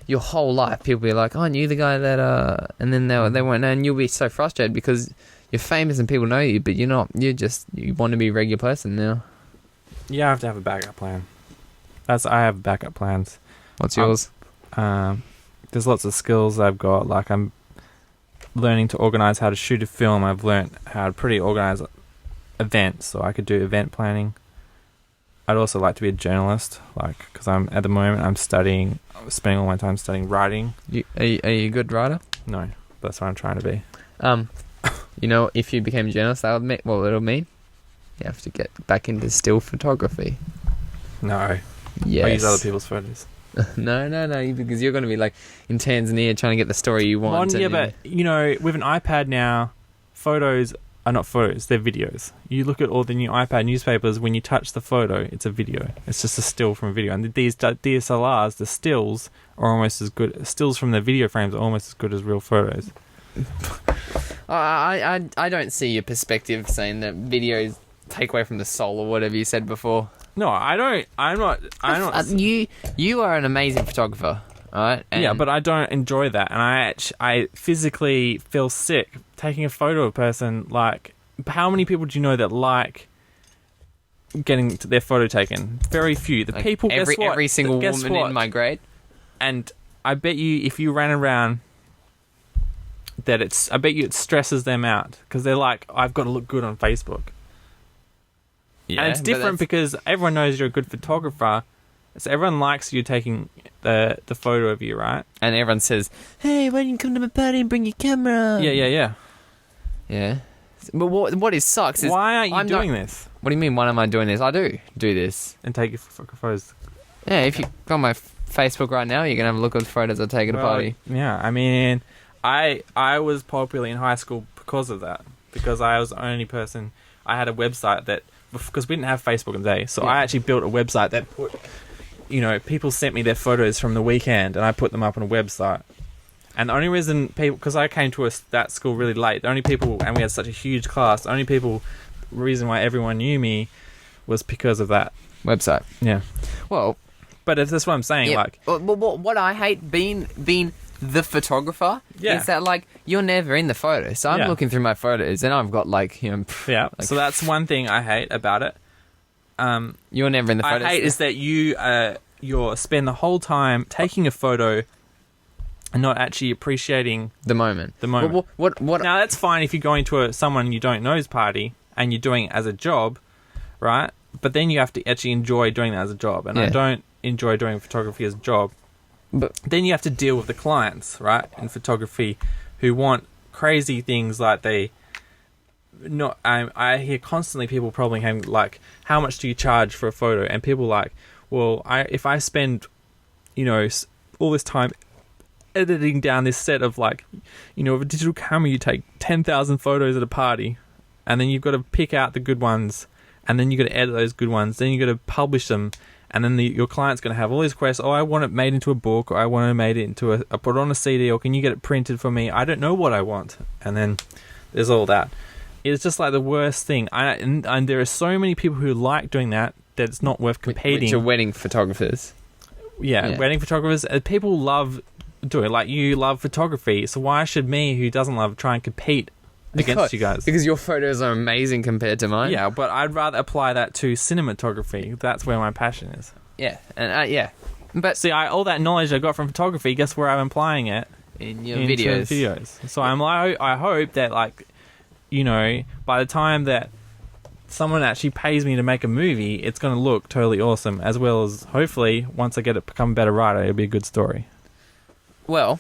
Your whole life, people be like, "Oh, aren't you the guy that?" And then they won't know, and you'll be so frustrated because you're famous and people know you, but you're not. You want to be a regular person now. Yeah, I have to have a backup plan. I have backup plans. What's yours? There's lots of skills I've got. Like, I'm learning to organize how to shoot a film. I've learned how to pretty organize events, so I could do event planning. I'd also like to be a journalist, like, because at the moment I'm spending all my time studying writing. Are you a good writer? No, that's what I'm trying to be. If you became a journalist, that would mean what it'll mean. You have to get back into still photography. No. Yes. I use other people's photos. No, because you're going to be like in Tanzania trying to get the story you want. But with an iPad now, photos are not photos, they're videos. You look at all the new iPad newspapers, when you touch the photo, it's a video. It's just a still from a video. And these DSLRs, the stills are almost as good. Stills from the video frames are almost as good as real photos. I don't see your perspective saying that videos take away from the soul or whatever you said before. No, I don't. I'm not. You are an amazing photographer, alright? Yeah, but I don't enjoy that, and I physically feel sick taking a photo of a person. Like, how many people do you know that like getting their photo taken? Very few. The people. Every single woman in my grade. And I bet you, if you ran around, I bet you it stresses them out because they're like, I've got to look good on Facebook. Yeah, and it's different because everyone knows you're a good photographer, so everyone likes you taking the photo of you, right? And everyone says, "Hey, why don't you come to my party and bring your camera?" Yeah. But what sucks is, why aren't you doing this? What do you mean? Why am I doing this? I do this and take your photos. Yeah, if you go on my Facebook right now, you can have a look at the photos I take at a party. Yeah, I mean, I was popular in high school because of that. Because I was the only person. I had a website that. Because we didn't have Facebook in the day, so I actually built a website that put, people sent me their photos from the weekend, and I put them up on a website. And the only reason people, because I came to that school really late, the only people, and we had such a huge class, the only reason why everyone knew me was because of that website. Yeah. Well, but that's what I'm saying. Yeah, like, what I hate being the photographer is that, like, you're never in the photo. So I'm looking through my photos and I've got like, so that's one thing I hate about it. You're never in the photos. I hate is that you spend the whole time taking a photo and not actually appreciating the moment. What? Now that's fine if you're going to someone you don't know's party and you're doing it as a job, right? But then you have to actually enjoy doing that as a job, and I don't enjoy doing photography as a job. But then you have to deal with the clients, right, in photography, who want crazy things like I hear constantly people probably having like, how much do you charge for a photo? And people like, well, if I spend, all this time editing down this set of like, with a digital camera, you take 10,000 photos at a party, and then you've got to pick out the good ones, and then you've got to edit those good ones, then you've got to publish them. And then your client's going to have all these requests. Oh, I want it made into a book, or I want it made into I put it on a CD, or can you get it printed for me? I don't know what I want. And then there's all that. It's just like the worst thing. And there are so many people who like doing that it's not worth competing. Which are wedding photographers. Yeah, wedding photographers. People love doing it. Like, you love photography, so why should me, who doesn't love, try and compete against you guys? Because your photos are amazing compared to mine. Yeah, but I'd rather apply that to cinematography. That's where my passion is. Yeah, and but see, all that knowledge I got from photography, guess where I'm applying it? In your videos. So I hope that, like, by the time that someone actually pays me to make a movie, it's going to look totally awesome, as well as hopefully once I become a better writer, it'll be a good story. Well,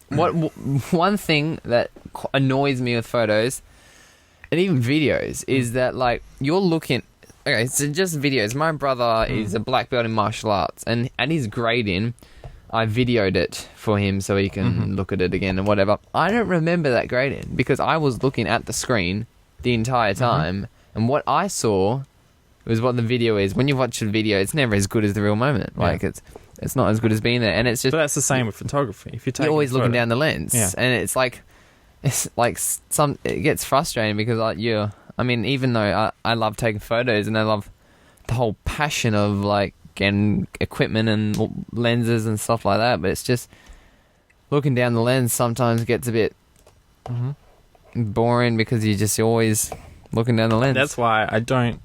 one thing that annoys me with photos and even videos is that, like, you're looking. Okay, so just videos. My brother is a black belt in martial arts, and at his grading, I videoed it for him so he can look at it again and whatever. I don't remember that grading because I was looking at the screen the entire time, and what I saw was what the video is. When you watch a video, it's never as good as the real moment. Yeah. Like, it's not as good as being there, and it's just. But that's the same with photography. If you're always looking down the lens, and it's like, it's like it gets frustrating because I mean, even though I love taking photos and I love the whole passion of like getting equipment and lenses and stuff like that, but it's just looking down the lens sometimes gets a bit boring because you're just always looking down the lens. That's why I don't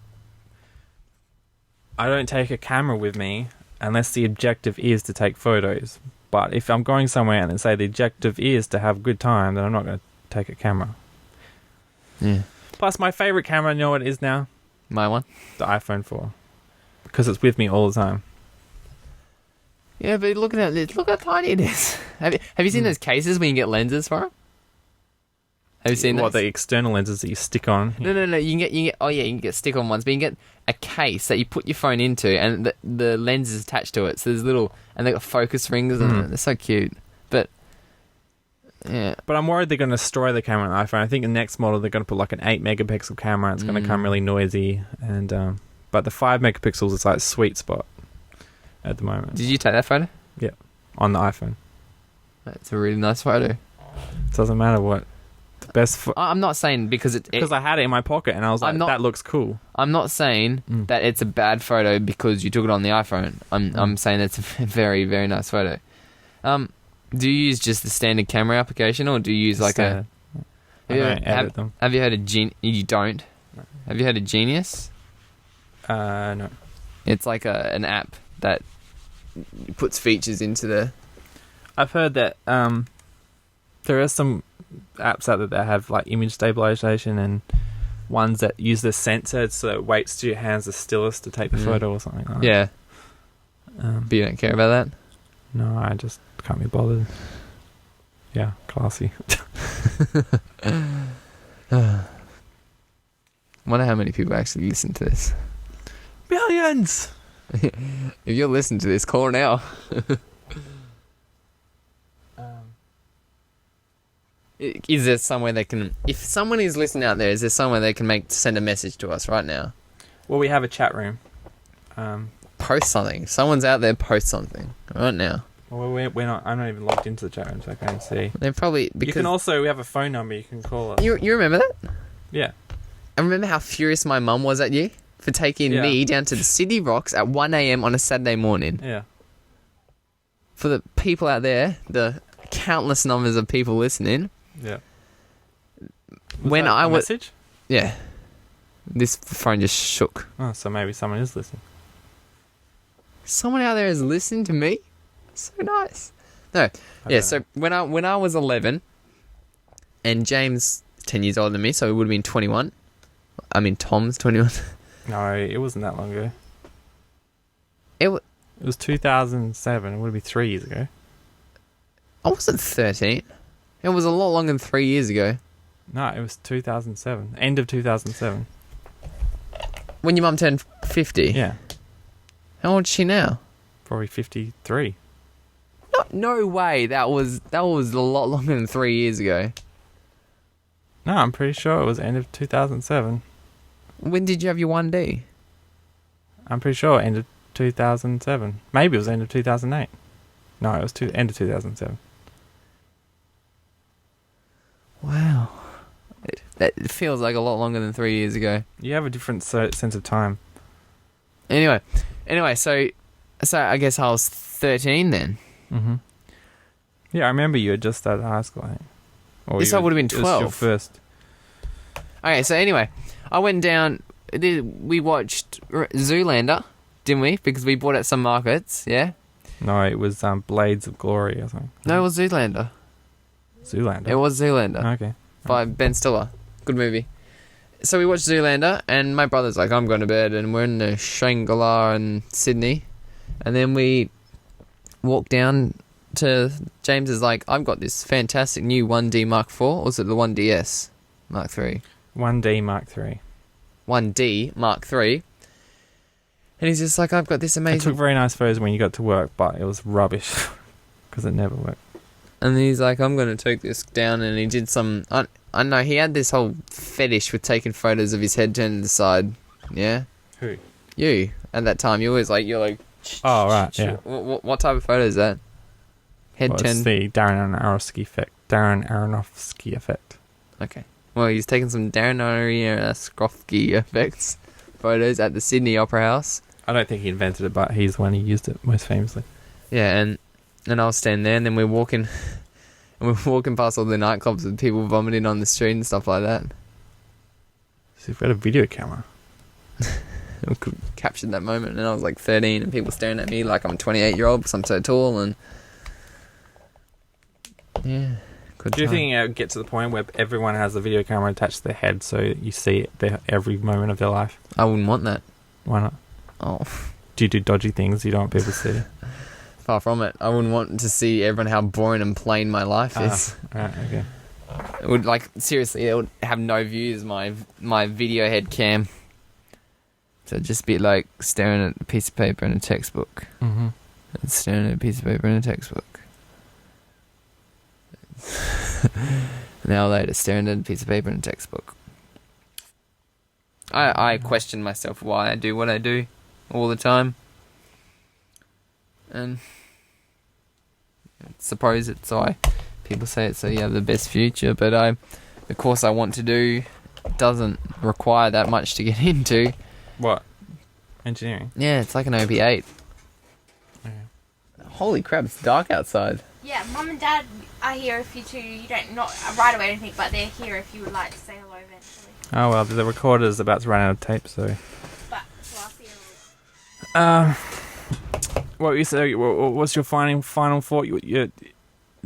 take a camera with me unless the objective is to take photos. But if I'm going somewhere and they say the objective is to have a good time, then I'm not going to take a camera. Yeah. Plus, my favourite camera, you know what it is now? My one? The iPhone 4. Because it's with me all the time. Yeah, but look at it. Look how tiny it is. Have you seen those cases when you get lenses for it? Have you seen what, those? the external lenses that you stick on? No. You can get stick-on ones, but you can get a case that you put your phone into, and the lens is attached to it. So there's and they got focus rings, and they're so cute. But yeah, but I'm worried they're going to destroy the camera on the iPhone. I think the next model they're going to put like an 8 megapixel camera. It's going to come really noisy, and but the 5 megapixels is like sweet spot at the moment. Did you take that photo? Yeah, on the iPhone. That's a really nice photo. It doesn't matter what. The best. I'm not saying because I had it in my pocket and I was like, that looks cool. I'm not saying that it's a bad photo because you took it on the iPhone. I'm saying it's a very, very nice photo. Do you use just the standard camera application, or do you use like I don't edit them. Have you heard of You don't? No. Have you heard of Genius? No. It's like an app that puts features into the... I've heard that there are some apps out there that have like image stabilization and ones that use the sensor so it waits till your hands are stillest to take the photo or something like that. Yeah. But you don't care about that? No, I just can't be bothered. Yeah, classy. Wonder how many people actually listen to this. Billions! If you're listening to this, call now. Is there somewhere they can... If someone is listening out there, is there somewhere they can send a message to us right now? Well, we have a chat room. Post something. If someone's out there, post something right now. Well, we're not... I'm not even logged into the chat room, so I can't see. They're probably... We have a phone number you can call us. You remember that? Yeah. I remember how furious my mum was at you for taking me down to the Sydney Rocks at 1 a.m. on a Saturday morning. Yeah. For the people out there, the countless numbers of people listening... Yeah. When I was... message? Yeah. This phone just shook. Oh, so maybe someone is listening. Someone out there is listening to me? So nice. No. Yeah, so when I was 11, and James 10 years older than me, so he would have been 21. I mean, Tom's 21. No, it wasn't that long ago. It was 2007. It would have been 3 years ago. I wasn't 13. It was a lot longer than 3 years ago. No, it was 2007. End of 2007. When your mum turned 50? Yeah. How old is she now? Probably 53. No way. That was a lot longer than 3 years ago. No, I'm pretty sure it was end of 2007. When did you have your 1D? I'm pretty sure end of 2007. Maybe it was end of 2008. No, it was end of 2007. Wow. That feels like a lot longer than 3 years ago. You have a different sense of time. Anyway, so I guess I was 13 then. Mm-hmm. Yeah, I remember you had just started high school, I think. Yes, I would have been 12. It was your first. Okay, so anyway, I went down... We watched Zoolander, didn't we? Because we bought at some markets, yeah? No, it was Blades of Glory or something. No, it was Zoolander. Zoolander? It was Zoolander. Okay. By Ben Stiller. Good movie. So we watched Zoolander, and my brother's like, I'm going to bed, and we're in the Shangri-La in Sydney. And then we walked down to... James is like, I've got this fantastic new 1D Mark IV, or was it the 1DS Mark III? 1D Mark III. 1D Mark III. And he's just like, I've got this amazing... I took very nice photos when you got to work, but it was rubbish because it never worked. And he's like, I'm going to take this down, and he did some... I know, he had this whole fetish with taking photos of his head turned to the side. Yeah? Who? You. At that time, you're like... Oh, right, yeah. What type of photo is that? Head It's turned... the Darren Aronofsky effect. Darren Aronofsky effect. Okay. Well, he's taken some Darren Aronofsky effects photos at the Sydney Opera House. I don't think he invented it, but he's the one who used it most famously. Yeah, and I was standing there, and then we're walking past all the nightclubs with people vomiting on the street and stuff like that. So you've got a video camera. I captured that moment, and I was like 13, and people staring at me like I'm a 28-year-old because I'm so tall, and yeah. Good Do you time. think it would get to the point where everyone has a video camera attached to their head so you see every moment of their life? I wouldn't want that. Why not? Oh, Do you do dodgy things you don't want people to see? far from it. I wouldn't want to see everyone how boring and plain my life is. Right, okay. It would, like, seriously, it would have no views, my video head cam. So it'd just be like staring at a piece of paper in a textbook. Mm-hmm. And staring at a piece of paper in a textbook. An hour later, staring at a piece of paper in a textbook. I question myself why I do what I do all the time. And I suppose it's why people say it's so you have the best future, but the course I want to do doesn't require that much to get into. What? Engineering? Yeah, it's like an OP8. Okay. Holy crap, it's dark outside. Yeah, Mum and Dad are here if you two, you don't, not right away or anything, but they're here if you would like to say hello eventually. Oh, well, the recorder's about to run out of tape, so... But, well, I'll see you later. What you say? What's your final thought? Your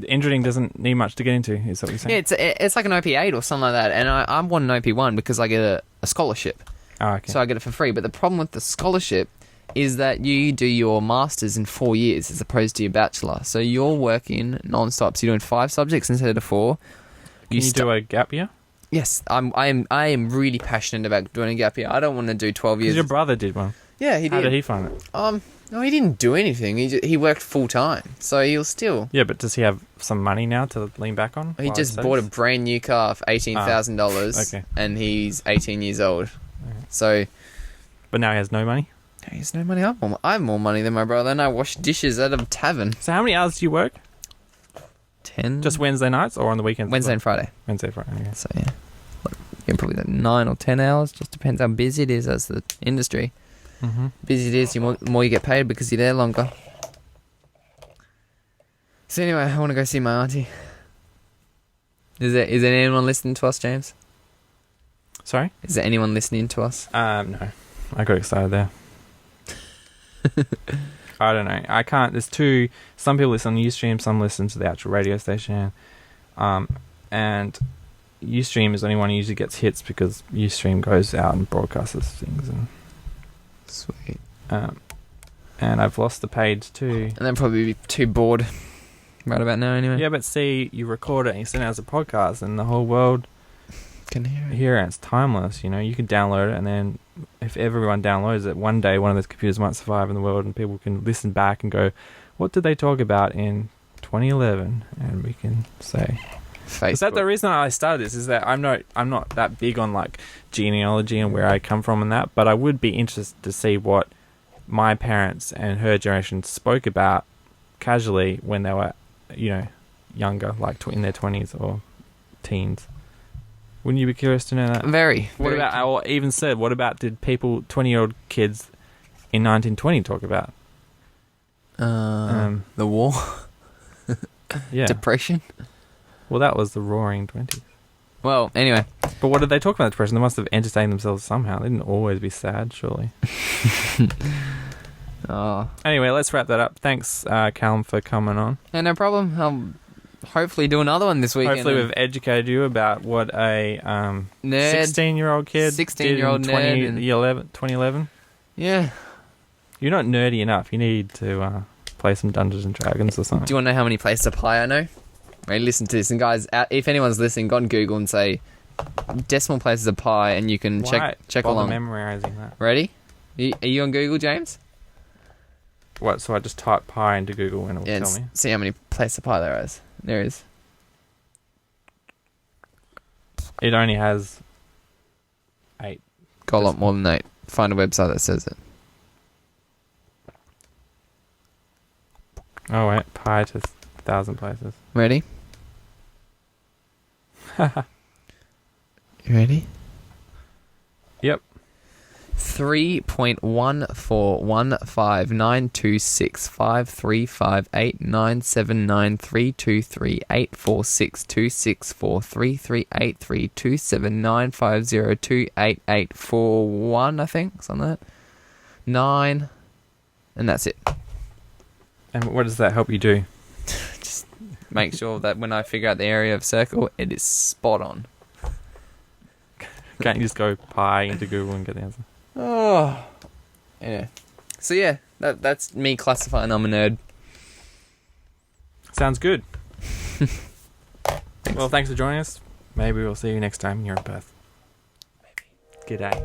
engineering doesn't need much to get into. Is that what you're saying? Yeah, it's like an OP8 or something like that, and I want an OP1 because I get a scholarship. Oh, okay. So I get it for free. But the problem with the scholarship is that you do your masters in 4 years as opposed to your bachelor. So you're working non-stop. So you're doing 5 subjects instead of 4. Can you do a gap year? Yes, I am really passionate about doing a gap year. I don't want to do 12 years. Because your brother did one. Yeah, he did. How did he find it? No, he didn't do anything. He worked full time, so he'll still. Yeah, but does he have some money now to lean back on? He just bought a brand new car for $18,000, okay. and he's 18 years old. Okay. So, But now he has no money? he has no money. I have more money than my brother, and I wash dishes at a tavern. So how many hours do you work? 10. Just Wednesday nights or on the weekends? Wednesday and Friday. Wednesday, Friday. Okay. So yeah, probably like 9 or 10 hours. Just depends how busy it is. That's the industry. Mm-hmm. Busy it is, the more you get paid because you're there longer. So anyway, I want to go see my auntie. Is there anyone listening to us, James? Sorry? Is there anyone listening to us? No. I got excited there. I don't know. I can't. There's two. Some people listen on Ustream. Some listen to the actual radio station. And Ustream is the only one who usually gets hits because Ustream goes out and broadcasts things. And Sweet. and I've lost the page too. And they'll probably be too bored right about now anyway. Yeah, but see, you record it and you send it as a podcast, and the whole world Can hear it. here, and it's timeless. You know, you can download it, and then if everyone downloads it, one day one of those computers might survive in the world, and people can listen back and go, "What did they talk about in 2011?" And we can say. Facebook. Is that the reason I started this? Is that I'm not that big on like genealogy and where I come from and that, but I would be interested to see what my parents and her generation spoke about casually when they were, you know, younger, like in their 20s or teens. Wouldn't you be curious to know that? Very. What very about, or even said, what about did people, 20-year-old kids in 1920 talk about? the war? Yeah. Depression? Well, that was the roaring 20s. Well, anyway. But what did they talk about depression? They must have entertained themselves somehow. They didn't always be sad, surely. Oh. Anyway, let's wrap that up. Thanks, Calum, for coming on. Yeah, no problem. I'll hopefully do another one this weekend. Hopefully we've educated you about what a Nerd. 16-year-old kid 16-year-old did in nerd 2011. Yeah. You're not nerdy enough. You need to play some Dungeons and Dragons or something. Do you want to know how many places of pi I know? Ready, listen to this. And guys, if anyone's listening, go on Google and say decimal places of pi, and you can check along. Memorizing that. Ready? Are you on Google, James? What? So I just type pi into Google and it will tell me. See how many places of pi there is. There is. It only has 8. Got a lot more than 8. Find a website that says it. Oh wait, pi to 1,000 places. Ready? You ready? Yep. 3.1415932383462338462795028841, I think, something like that. 9, and that's it. And what does that help you do? Just make sure that when I figure out the area of circle, it is spot on. Can't you just go pi into Google and get the answer? Oh, yeah. So yeah, that's me classifying I'm a nerd. Sounds good. Well, thanks for joining us. Maybe we'll see you next time here in Perth. Maybe. G'day.